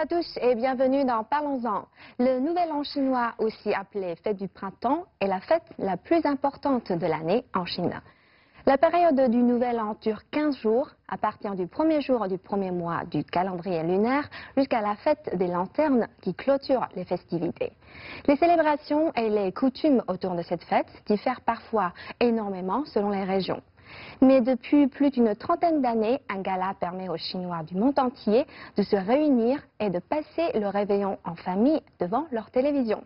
à tous et bienvenue dans Parlons-en. Le Nouvel An chinois, aussi appelé Fête du Printemps, est la fête la plus importante de l'année en Chine. La période du Nouvel An dure 15 jours, à partir du premier jour du premier mois du calendrier lunaire jusqu'à la fête des lanternes qui clôture les festivités. Les célébrations et les coutumes autour de cette fête diffèrent parfois énormément selon les régions. Mais depuis plus d'une trentaine d'années, un gala permet aux Chinois du monde entier de se réunir et de passer le réveillon en famille devant leur télévision.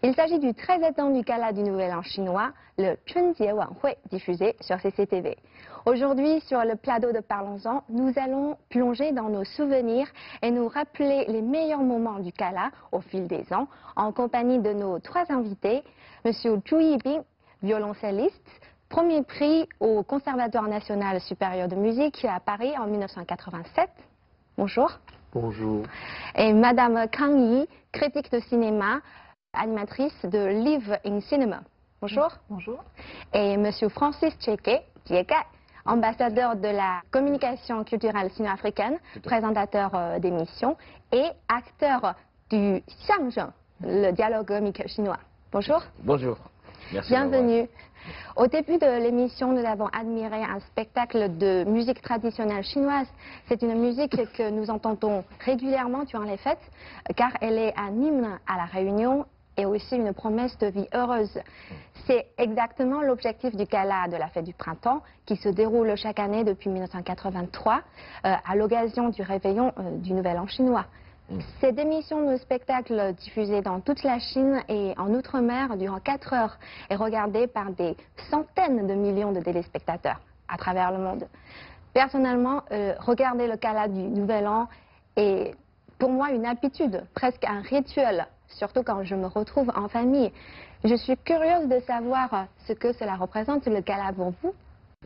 Il s'agit du très attendu gala du Nouvel An chinois, le Chunjie Wanhui, diffusé sur CCTV. Aujourd'hui, sur le plateau de Parlons-en, nous allons plonger dans nos souvenirs et nous rappeler les meilleurs moments du gala au fil des ans, en compagnie de nos trois invités, Monsieur Zhu Yibing, violoncelliste, premier prix au Conservatoire national supérieur de musique à Paris en 1987. Bonjour. Bonjour. Et Madame Kang Yi, critique de cinéma, animatrice de Live in Cinema. Bonjour. Bonjour. Et Monsieur Francis Cheke, ambassadeur de la communication culturelle sino-africaine, présentateur d'émissions et acteur du xiangzheng, le dialogue comique chinois. Bonjour. Bonjour. Merci. Bienvenue. Au début de l'émission, nous avons admiré un spectacle de musique traditionnelle chinoise. C'est une musique que nous entendons régulièrement durant les fêtes, car elle est un hymne à la réunion et aussi une promesse de vie heureuse. C'est exactement l'objectif du gala de la fête du printemps, qui se déroule chaque année depuis 1983, à l'occasion du réveillon du Nouvel An chinois. Cette émission de spectacle diffusée dans toute la Chine et en Outre-mer durant 4 heures est regardée par des centaines de millions de téléspectateurs à travers le monde. Personnellement, regarder le gala du Nouvel An est pour moi une habitude, presque un rituel, surtout quand je me retrouve en famille. Je suis curieuse de savoir ce que cela représente, le gala pour vous.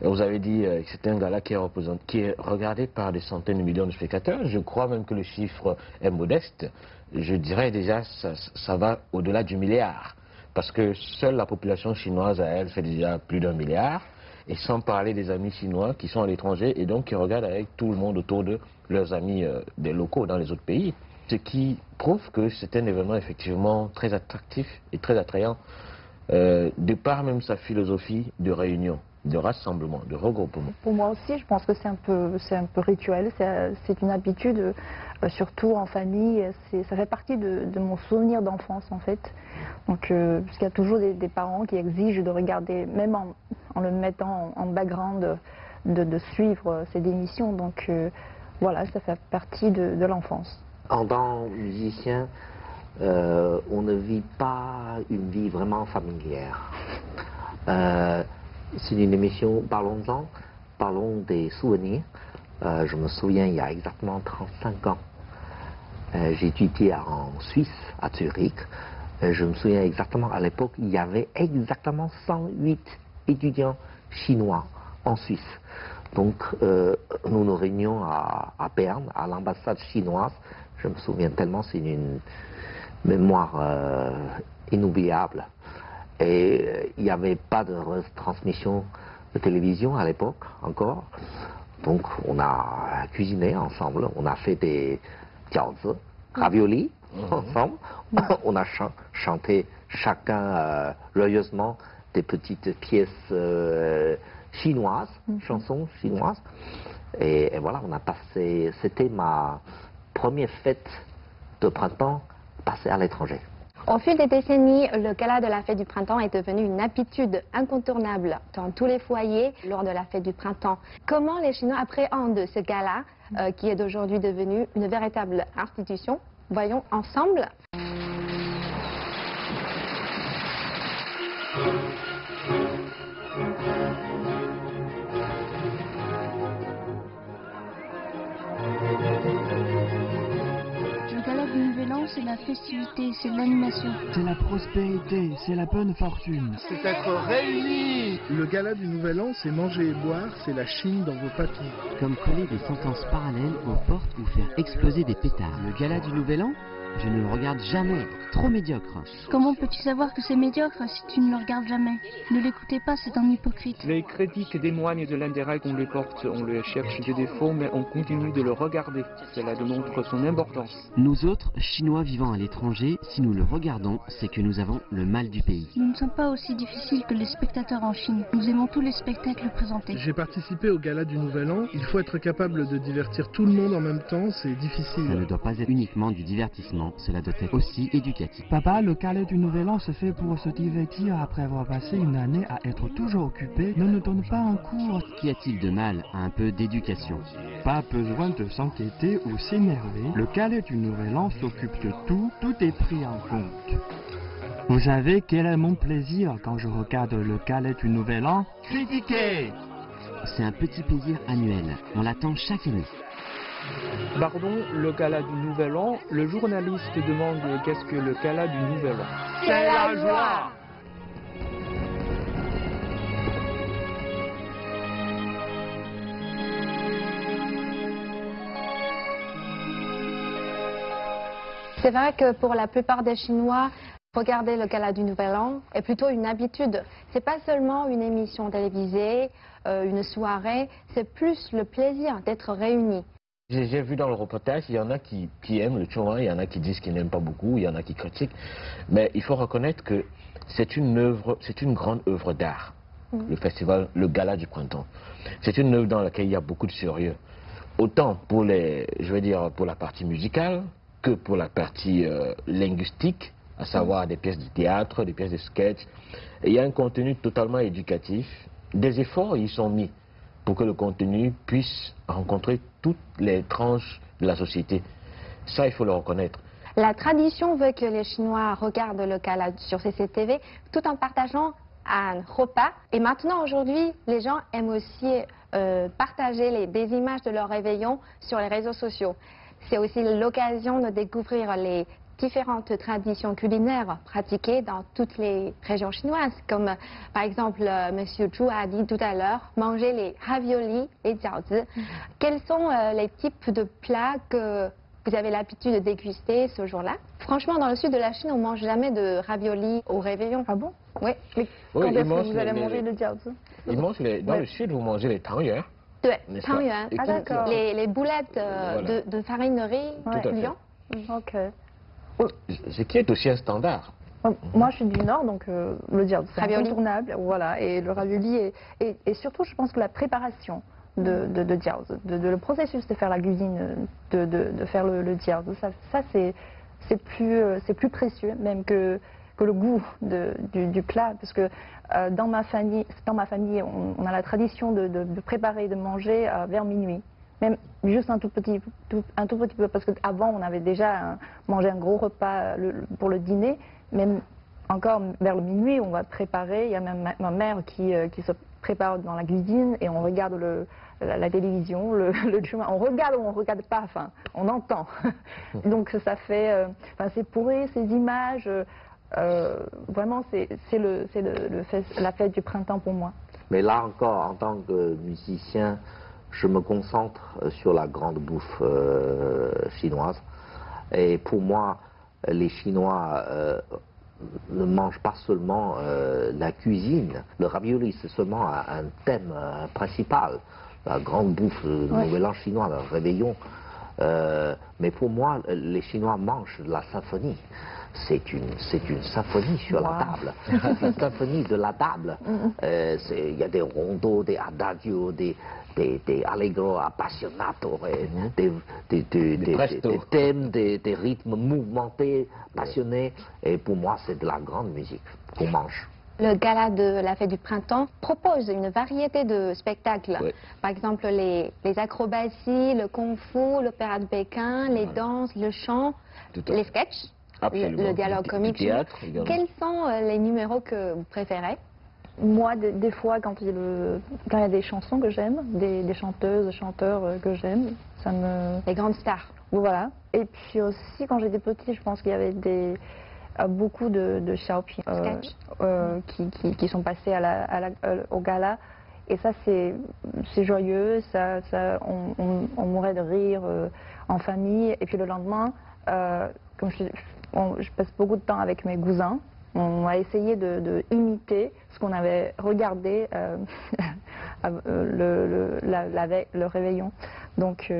Vous avez dit que c'est un gala qui est regardé par des centaines de millions de spectateurs. Je crois même que le chiffre est modeste. Je dirais déjà ça va au-delà du milliard. Parce que seule la population chinoise à elle fait déjà plus d'1 milliard. Et sans parler des amis chinois qui sont à l'étranger et donc qui regardent avec tout le monde autour de leurs amis des locaux dans les autres pays. Ce qui prouve que c'est un événement effectivement très attractif et très attrayant. De par même sa philosophie de réunion, de rassemblement, de regroupement. Pour moi aussi, je pense que c'est un peu rituel, c'est une habitude, surtout en famille, ça fait partie de mon souvenir d'enfance en fait. Donc, parce qu'il y a toujours des parents qui exigent de regarder, même en le mettant en background, de suivre cette émission. Donc voilà, ça fait partie de l'enfance. En tant que musicien, on ne vit pas une vie vraiment familière. C'est une émission, parlons-en, parlons des souvenirs. Je me souviens, il y a exactement 35 ans, j'ai étudié en Suisse, à Zurich. Je me souviens exactement, à l'époque, il y avait exactement 108 étudiants chinois en Suisse. Donc, nous nous réunions à Berne, à l'ambassade chinoise. Je me souviens tellement, c'est une mémoire inoubliable. Et il n'y avait pas de transmission de télévision à l'époque encore. Donc on a cuisiné ensemble, on a fait des jiaozi, raviolis ensemble. On a chanté chacun joyeusement des petites pièces chinoises, chansons chinoises. Et voilà, on a passé, c'était ma première fête de printemps passée à l'étranger. Au fil des décennies, le gala de la fête du printemps est devenu une habitude incontournable dans tous les foyers lors de la fête du printemps. Comment les Chinois appréhendent ce gala qui est aujourd'hui devenu une véritable institution? Voyons ensemble. C'est la festivité, c'est l'animation. C'est la prospérité, c'est la bonne fortune. C'est être réunis. Le gala du Nouvel An, c'est manger et boire, c'est la Chine dans vos papilles. Comme coller des sentences parallèles aux portes ou faire exploser des pétards. Le gala du Nouvel An, Je ne le regarde jamais. Trop médiocre. Comment peux-tu savoir que c'est médiocre si tu ne le regardes jamais? Ne l'écoutez pas, c'est un hypocrite. Les critiques témoignent de l'intérêt qu'on lui porte. On lui cherche des défauts, mais on continue de le regarder. Cela démontre son importance. Nous autres, Chinois vivant à l'étranger, si nous le regardons, c'est que nous avons le mal du pays. Nous ne sommes pas aussi difficiles que les spectateurs en Chine. Nous aimons tous les spectacles présentés. J'ai participé au gala du Nouvel An. Il faut être capable de divertir tout le monde en même temps, c'est difficile. Ça ne doit pas être uniquement du divertissement, cela doit être aussi éducatif. Papa, le gala du Nouvel An se fait pour se divertir après avoir passé une année à être toujours occupé. Ne nous donne pas un cours. Qu'y a-t-il de mal à un peu d'éducation? Pas besoin de s'inquiéter ou s'énerver. Le gala du Nouvel An s'occupe de tout, tout est pris en compte. Vous savez quel est mon plaisir quand je regarde le gala du Nouvel An? Critiquer! C'est un petit plaisir annuel. On l'attend chaque année. Pardon, le gala du Nouvel An, le journaliste demande qu'est-ce que le gala du Nouvel An. C'est la joie! C'est vrai que pour la plupart des Chinois, regarder le gala du Nouvel An est plutôt une habitude. C'est pas seulement une émission télévisée, une soirée, c'est plus le plaisir d'être réunis. J'ai vu dans le reportage, il y en a qui aiment le Chinois, il y en a qui disent qu'ils n'aiment pas beaucoup, il y en a qui critiquent. Mais il faut reconnaître que c'est une grande œuvre d'art, le festival, le gala du printemps. C'est une œuvre dans laquelle il y a beaucoup de sérieux. Autant pour pour la partie musicale que pour la partie linguistique, à savoir des pièces de théâtre, des pièces de sketch. Et il y a un contenu totalement éducatif. Des efforts y sont mis pour que le contenu puisse rencontrer toutes les tranches de la société. Ça, il faut le reconnaître. La tradition veut que les Chinois regardent le gala sur CCTV tout en partageant un repas. Et maintenant, aujourd'hui, les gens aiment aussi partager des images de leur réveillon sur les réseaux sociaux. C'est aussi l'occasion de découvrir les différentes traditions culinaires pratiquées dans toutes les régions chinoises, comme par exemple Monsieur Zhu a dit tout à l'heure, manger les raviolis, les jiaozi. Quels sont les types de plats que vous avez l'habitude de déguster ce jour-là? Franchement, dans le sud de la Chine, on ne mange jamais de raviolis au réveillon. Ah bon? Oui. Quand est-ce que vous allez manger le jiaozi? Dans le sud, vous mangez les tangyuan. Tangyuan. Ah d'accord. Les boulettes de farine de riz, Lyon. Ok. Ce qui est aussi un standard. Moi, je suis du Nord, donc le jiaozi, c'est incontournable. Voilà, et le ravioli, et surtout, je pense que la préparation de jiaozi, le processus de faire la cuisine, de faire le jiaozi, ça c'est plus précieux même que le goût du plat, parce que dans ma famille, on a la tradition de préparer, de manger vers minuit. Même juste un tout petit peu, parce qu'avant on avait déjà mangé un gros repas pour le dîner, même encore vers le minuit on va préparer, il y a même ma mère qui se prépare dans la cuisine et on regarde la télévision, le chemin, on regarde ou on regarde pas, enfin on entend. Donc ça fait, c'est pourri ces images, vraiment c'est la fête du printemps pour moi. Mais là encore, en tant que musicien, je me concentre sur la grande bouffe chinoise. Et pour moi, les Chinois ne mangent pas seulement la cuisine. Le ravioli, c'est seulement un thème principal. La grande bouffe, le nouvel an chinois, le réveillon. Mais pour moi, les Chinois mangent la symphonie. C'est une symphonie sur la table. C'est une symphonie de la table. Il y a des rondeaux, des adagios, des allegro appassionato, des thèmes, des rythmes mouvementés, passionnés. Et pour moi, c'est de la grande musique qu'on mange. Le gala de la fête du printemps propose une variété de spectacles. Oui. Par exemple, les acrobaties, le kung-fu, l'opéra de Pékin, les danses, le chant, les sketchs, le dialogue comique. Théâtre, quels sont les numéros que vous préférez? Moi, des fois, quand il y a des chansons que j'aime, des chanteuses, chanteurs que j'aime, ça me... Les grandes stars. Voilà. Et puis aussi, quand j'étais petite, je pense qu'il y avait beaucoup de xiaoping qui sont passés au gala. Et ça, c'est joyeux, on mourait de rire en famille. Et puis le lendemain, comme je passe beaucoup de temps avec mes cousins. On a essayé de imiter ce qu'on avait regardé le réveillon. Donc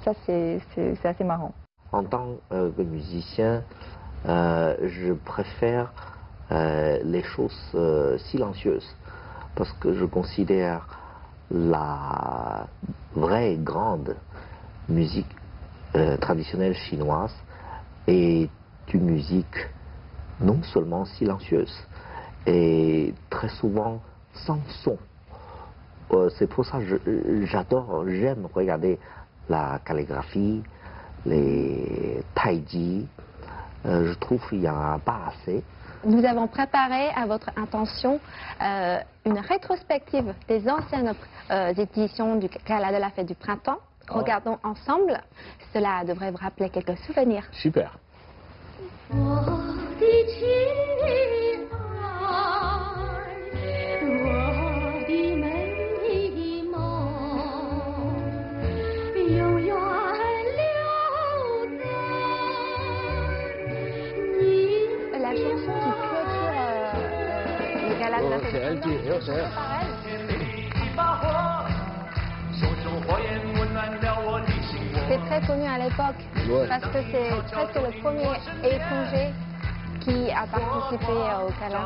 ça, c'est assez marrant. En tant que musicien, je préfère les choses silencieuses parce que je considère la vraie grande musique traditionnelle chinoise est une musique non seulement silencieuse et très souvent sans son. C'est pour ça que j'aime regarder la calligraphie, les taiji. Je trouve qu'il n'y en a pas assez. Nous avons préparé à votre intention une rétrospective des anciennes éditions du Gala de la Fête du Printemps. Regardons ensemble. Cela devrait vous rappeler quelques souvenirs. Super. La chanson qui clôture le Gala de la Fête du Printemps. C'est elle. C'est très connu à l'époque, parce que c'est presque le premier étranger qui a participé au Gala.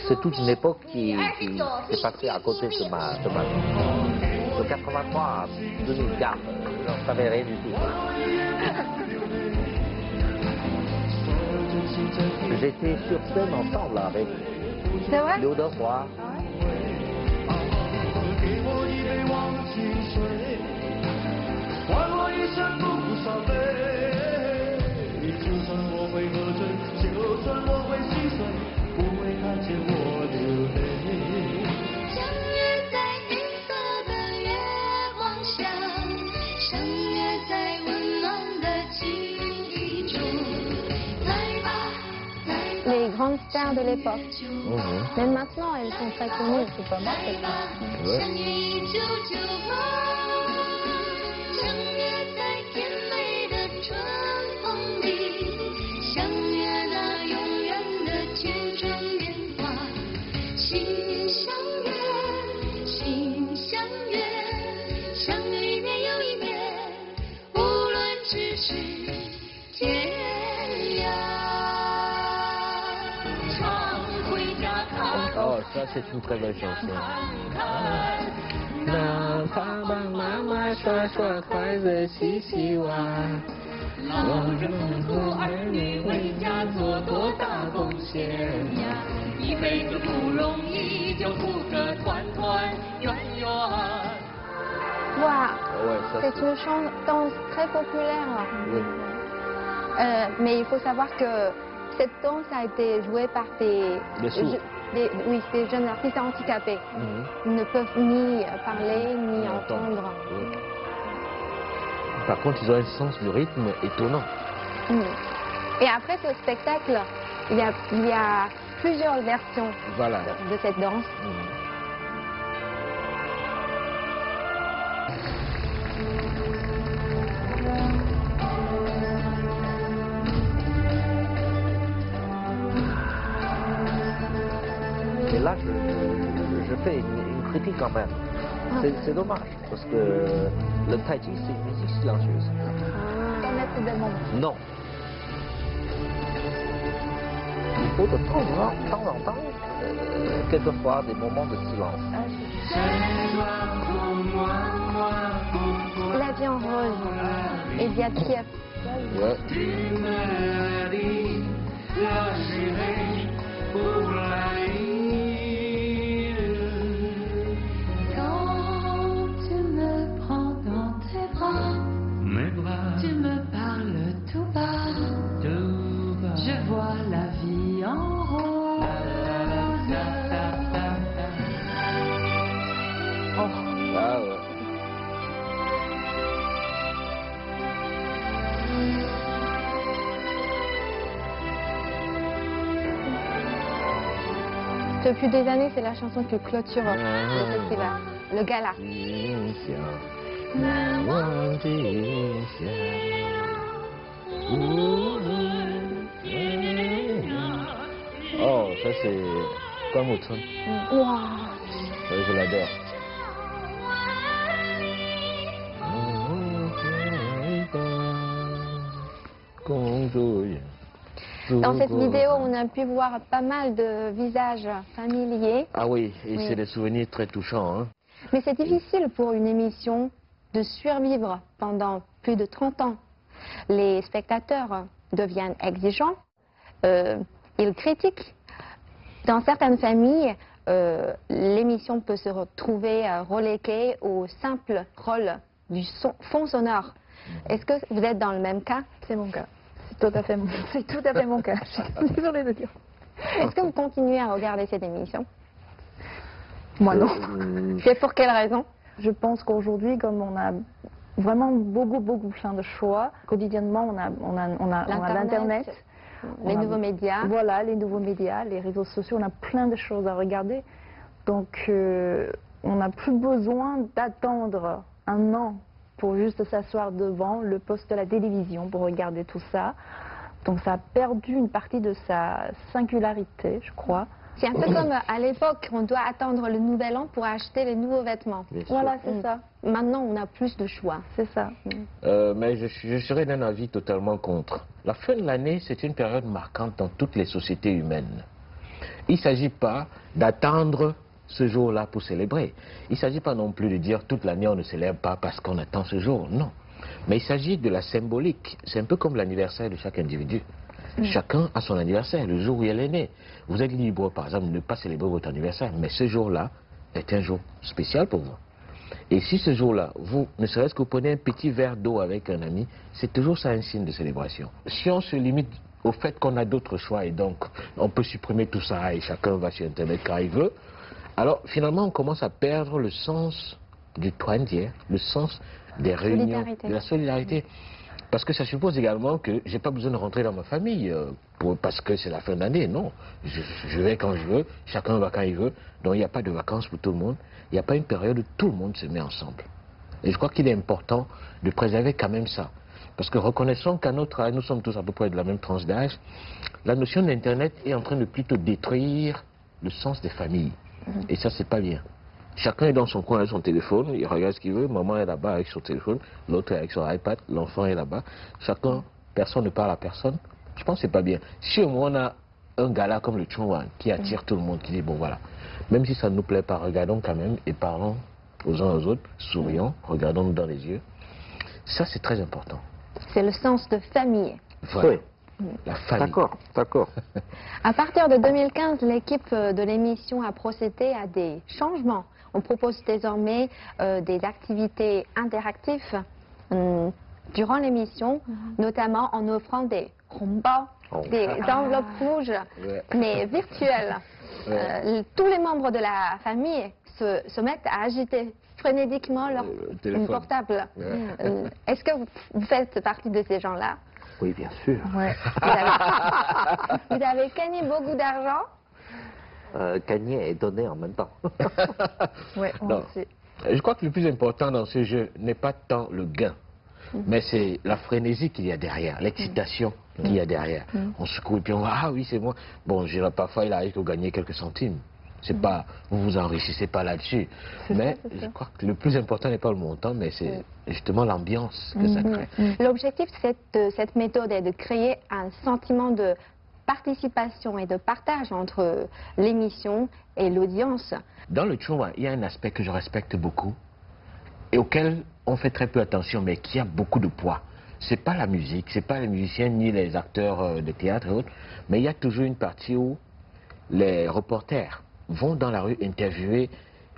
C'est toute une époque qui s'est passée à côté de ma vie. De 83 à 2004, j'en savais rien du tout. J'étais sur scène ensemble avec Liu Dehua. Les grandes stars de l'époque. Même maintenant, elles sont très connues. C'est pas mal, cette Oh, ça c'est une très belle chanson. Wow, c'est une chanson très populaire. Oui. Mais il faut savoir que cette danse a été jouée par des jeunes artistes handicapés. Ils ne peuvent ni parler, ni entendre. Oui. Par contre, ils ont un sens du rythme étonnant. Et après ce spectacle, il y a plusieurs versions de cette danse. Et là, je fais une critique quand même. C'est dommage, parce que le taiji, c'est une musique silencieuse. Sans mettre des moments. Non. Il faut de temps en temps, quelquefois, des moments de silence. La vie en rose, Elia Kiev. Ouais. Tu me parles tout bas, je vois la vie en rose. Depuis des années, c'est la chanson qui clôture le festival, le gala. Oh, ça c'est comme autre. Wow. Je l'adore. Dans cette vidéo, on a pu voir pas mal de visages familiers. Ah oui, et Oui. c'est des souvenirs très touchants. Hein. Mais c'est difficile pour une émission de survivre pendant plus de 30 ans. Les spectateurs deviennent exigeants, ils critiquent. Dans certaines familles, l'émission peut se retrouver reléguée au simple rôle du fond sonore. Est-ce que vous êtes dans le même cas? C'est mon cas. C'est tout à fait mon cas. Je suis désolée de dire. Est-ce que vous continuez à regarder cette émission? Moi non. C'est pour quelle raison? Je pense qu'aujourd'hui, comme on a vraiment beaucoup plein de choix, quotidiennement on a l'Internet. Les nouveaux médias. Voilà, les nouveaux médias, les réseaux sociaux, on a plein de choses à regarder. Donc on n'a plus besoin d'attendre un an pour juste s'asseoir devant le poste de la télévision pour regarder tout ça. Donc ça a perdu une partie de sa singularité, je crois. C'est un peu comme à l'époque, on doit attendre le nouvel an pour acheter les nouveaux vêtements. Voilà, c'est ça. Maintenant, on a plus de choix. C'est ça. Mais je serais d'un avis totalement contre. La fin de l'année, c'est une période marquante dans toutes les sociétés humaines. Il ne s'agit pas d'attendre ce jour-là pour célébrer. Il ne s'agit pas non plus de dire toute l'année on ne célèbre pas parce qu'on attend ce jour. Non. Mais il s'agit de la symbolique. C'est un peu comme l'anniversaire de chaque individu. Chacun a son anniversaire, le jour où il est né. Vous êtes libre, par exemple, de ne pas célébrer votre anniversaire, mais ce jour-là est un jour spécial pour vous. Et si ce jour-là, vous, ne serait-ce que vous prenez un petit verre d'eau avec un ami, c'est toujours ça un signe de célébration. Si on se limite au fait qu'on a d'autres choix et donc on peut supprimer tout ça et chacun va sur Internet quand il veut, alors finalement on commence à perdre le sens du toindier, le sens des réunions, de la solidarité. Parce que ça suppose également que je n'ai pas besoin de rentrer dans ma famille parce que c'est la fin d'année. Non, je vais quand je veux, chacun va quand il veut. Donc il n'y a pas de vacances pour tout le monde. Il n'y a pas une période où tout le monde se met ensemble. Et je crois qu'il est important de préserver quand même ça. Parce que reconnaissons qu'à notre âge, nous sommes tous à peu près de la même tranche d'âge, la notion d'Internet est en train de plutôt détruire le sens des familles. Et ça, c'est pas bien. Chacun est dans son coin avec son téléphone, il regarde ce qu'il veut, maman est là-bas avec son téléphone, l'autre est avec son iPad, l'enfant est là-bas. Chacun, personne ne parle à personne. Je pense que c'est pas bien. Si au moins on a un gala comme le Chungwan qui attire tout le monde, qui dit bon voilà, même si ça ne nous plaît pas, regardons quand même et parlons aux uns aux autres, sourions, regardons-nous dans les yeux. Ça c'est très important. C'est le sens de famille. Voilà. Oui. La famille. D'accord. À partir de 2015, l'équipe de l'émission a procédé à des changements. On propose désormais des activités interactives durant l'émission, notamment en offrant des hongbao, des enveloppes rouges, mais virtuelles. Tous les membres de la famille se mettent à agiter frénétiquement leur portable. Est-ce que vous faites partie de ces gens-là? Oui, bien sûr. Ouais. Vous avez gagné beaucoup d'argent? Gagner et donner en même temps. Ouais, Non. Je crois que le plus important dans ce jeu n'est pas tant le gain, mais c'est la frénésie qu'il y a derrière, l'excitation qu'il y a derrière. On se court et puis on va, ah oui, c'est moi. Bon, parfois il arrive de gagner quelques centimes. C'est pas, vous vous enrichissez pas là-dessus. Mais je crois que le plus important n'est pas le montant, mais c'est justement l'ambiance que ça crée. L'objectif de cette méthode est de créer un sentiment de participation et de partage entre l'émission et l'audience. Dans le Chungwan, il y a un aspect que je respecte beaucoup et auquel on fait très peu attention, mais qui a beaucoup de poids. C'est pas la musique, c'est pas les musiciens ni les acteurs de théâtre et autres, mais il y a toujours une partie où les reporters vont dans la rue interviewer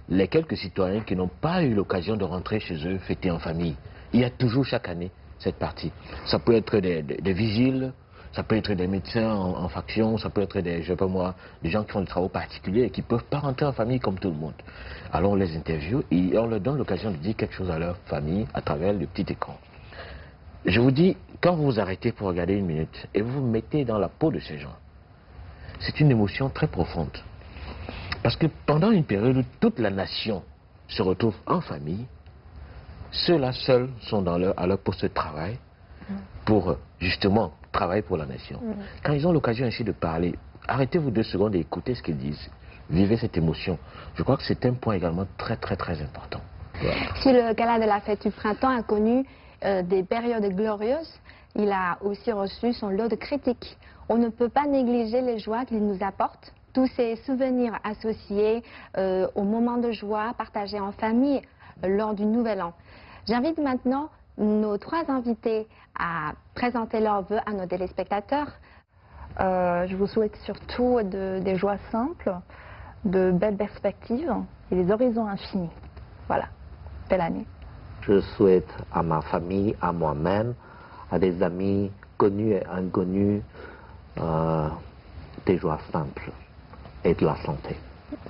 les quelques citoyens qui n'ont pas eu l'occasion de rentrer chez eux, fêter en famille. Il y a toujours chaque année cette partie. Ça peut être des vigiles, ça peut être des médecins en faction, ça peut être des gens qui font des travaux particuliers et qui ne peuvent pas rentrer en famille comme tout le monde. Alors on les interviewe et on leur donne l'occasion de dire quelque chose à leur famille à travers le petit écran. Je vous dis, quand vous vous arrêtez pour regarder une minute et vous vous mettez dans la peau de ces gens, c'est une émotion très profonde. Parce que pendant une période où toute la nation se retrouve en famille, ceux-là seuls sont à leur poste de travail pour justement travailler pour la nation. Quand ils ont l'occasion ainsi de parler, arrêtez-vous 2 secondes et écoutez ce qu'ils disent. Vivez cette émotion. Je crois que c'est un point également très important. Voilà. Si le gala de la fête du printemps a connu des périodes glorieuses, il a aussi reçu son lot de critiques. On ne peut pas négliger les joies qu'il nous apporte, tous ces souvenirs associés aux moments de joie partagés en famille lors du Nouvel An. J'invite maintenant nos 3 invités à présenter leurs vœux à nos téléspectateurs. Je vous souhaite surtout des joies simples, de belles perspectives et des horizons infinis. Voilà, belle année. Je souhaite à ma famille, à moi-même, à des amis connus et inconnus, des joies simples et de la santé.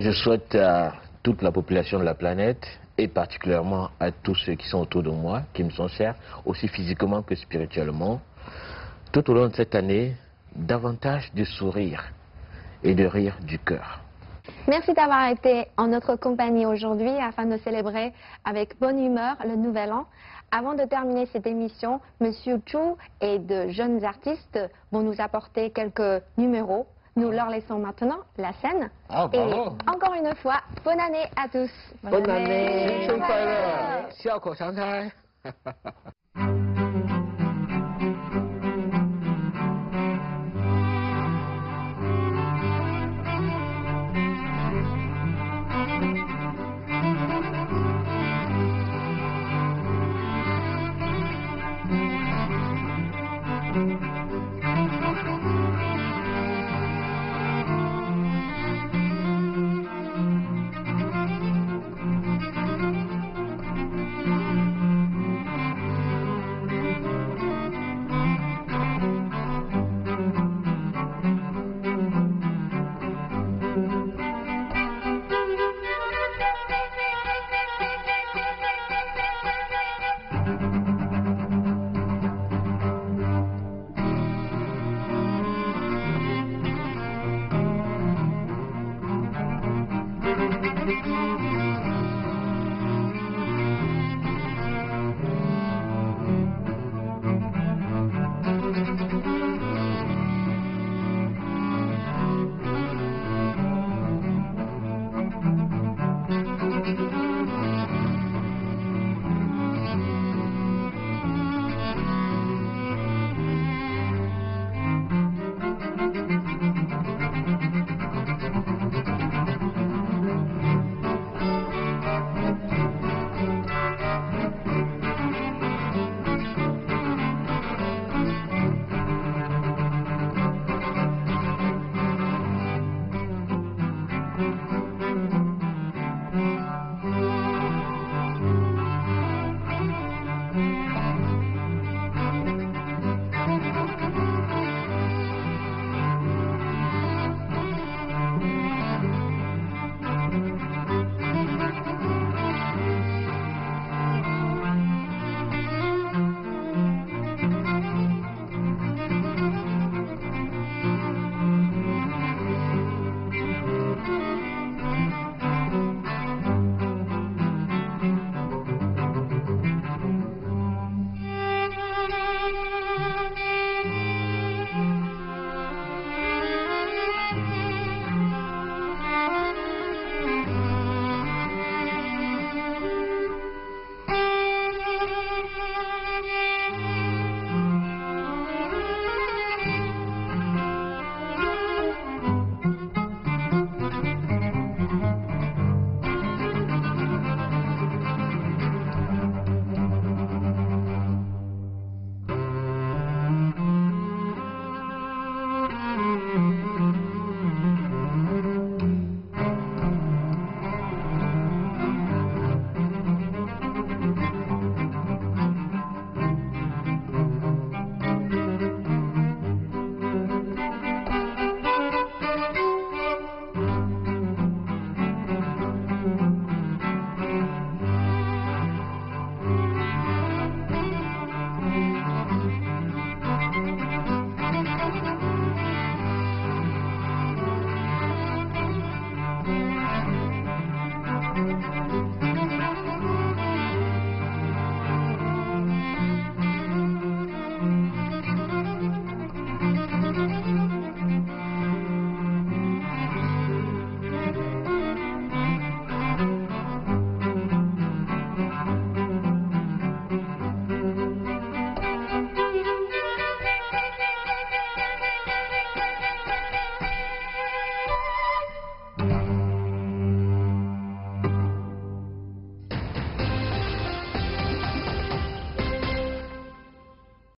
Je souhaite à toute la population de la planète et particulièrement à tous ceux qui sont autour de moi, qui me sont chers, aussi physiquement que spirituellement, tout au long de cette année, davantage de sourire et de rire du cœur. Merci d'avoir été en notre compagnie aujourd'hui afin de célébrer avec bonne humeur le Nouvel An. Avant de terminer cette émission, Monsieur Chu et de jeunes artistes vont nous apporter quelques numéros. Nous leur laissons maintenant la scène. Et encore une fois, bonne année à tous. Bonne année.